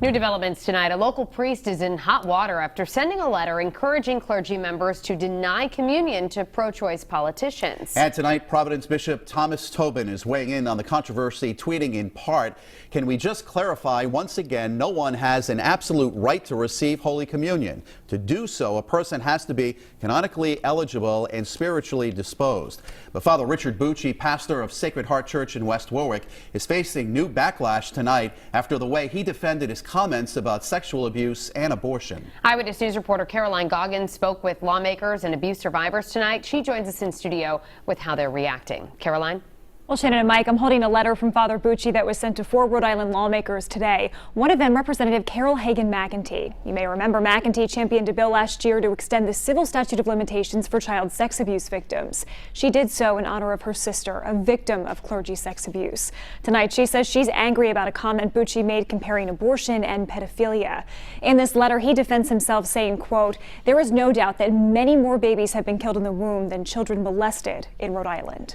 New developments tonight. A local priest is in hot water after sending a letter encouraging clergy members to deny communion to pro-choice politicians. And tonight, Providence Bishop Thomas Tobin is weighing in on the controversy, tweeting in part, "Can we just clarify once again, no one has an absolute right to receive Holy Communion. To do so, a person has to be canonically eligible and spiritually disposed." But Father Richard Bucci, pastor of Sacred Heart Church in West Warwick, is facing new backlash tonight after the way he defended his comments about sexual abuse and abortion. Eyewitness News reporter Caroline Goggins spoke with lawmakers and abuse survivors tonight. She joins us in studio with how they're reacting. Caroline? Well, Shannon and Mike, I'm holding a letter from Father Bucci that was sent to 4 Rhode Island lawmakers today. One of them, Representative Carol Hagan-McEntee. You may remember McEntee championed a bill last year to extend the civil statute of limitations for child sex abuse victims. She did so in honor of her sister, a victim of clergy sex abuse. Tonight, she says she's angry about a comment Bucci made comparing abortion and pedophilia. In this letter, he defends himself saying, quote, "There is no doubt that many more babies have been killed in the womb than children molested in Rhode Island."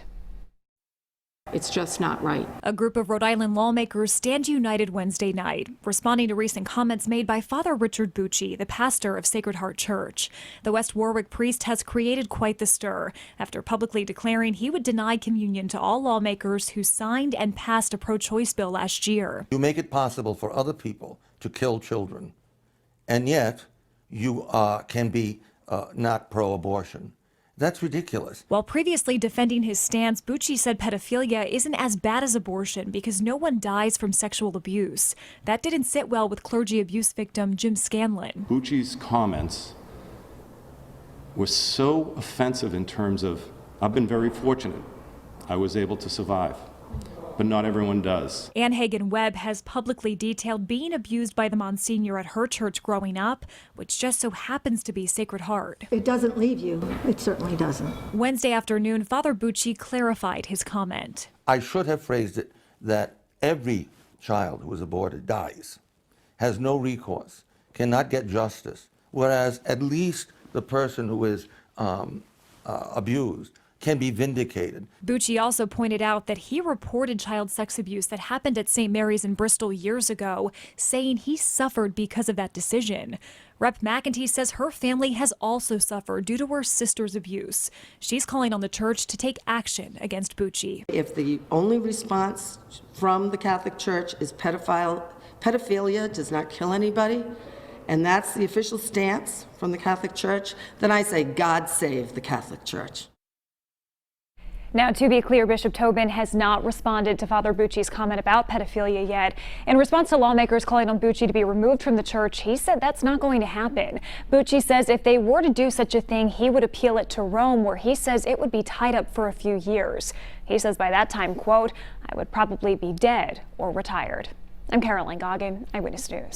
It's just not right. A group of Rhode Island lawmakers stand united Wednesday night, responding to recent comments made by Father Richard Bucci, the pastor of Sacred Heart Church. The West Warwick priest has created quite the stir after publicly declaring he would deny communion to all lawmakers who signed and passed a pro-choice bill last year. You make it possible for other people to kill children, and yet you can be not pro-abortion. That's ridiculous. While previously defending his stance, Bucci said pedophilia isn't as bad as abortion because no one dies from sexual abuse. That didn't sit well with clergy abuse victim Jim Scanlon. Bucci's comments were so offensive in terms of, I've been very fortunate. I was able to survive, but not everyone does. Ann Hagen-Webb has publicly detailed being abused by the Monsignor at her church growing up, which just so happens to be Sacred Heart. It doesn't leave you. It certainly doesn't. Wednesday afternoon, Father Bucci clarified his comment. I should have phrased it that every child who is aborted dies, has no recourse, cannot get justice, whereas at least the person who is abused can be vindicated. Bucci also pointed out that he reported child sex abuse that happened at St. Mary's in Bristol years ago, saying he suffered because of that decision. Rep. McEntee says her family has also suffered due to her sister's abuse. She's calling on the church to take action against Bucci. If the only response from the Catholic Church is pedophilia does not kill anybody, and that's the official stance from the Catholic Church, then I say God save the Catholic Church. Now, to be clear, Bishop Tobin has not responded to Father Bucci's comment about pedophilia yet. In response to lawmakers calling on Bucci to be removed from the church, he said that's not going to happen. Bucci says if they were to do such a thing, he would appeal it to Rome, where he says it would be tied up for a few years. He says by that time, quote, "I would probably be dead or retired." I'm Caroline Goggin, Eyewitness News.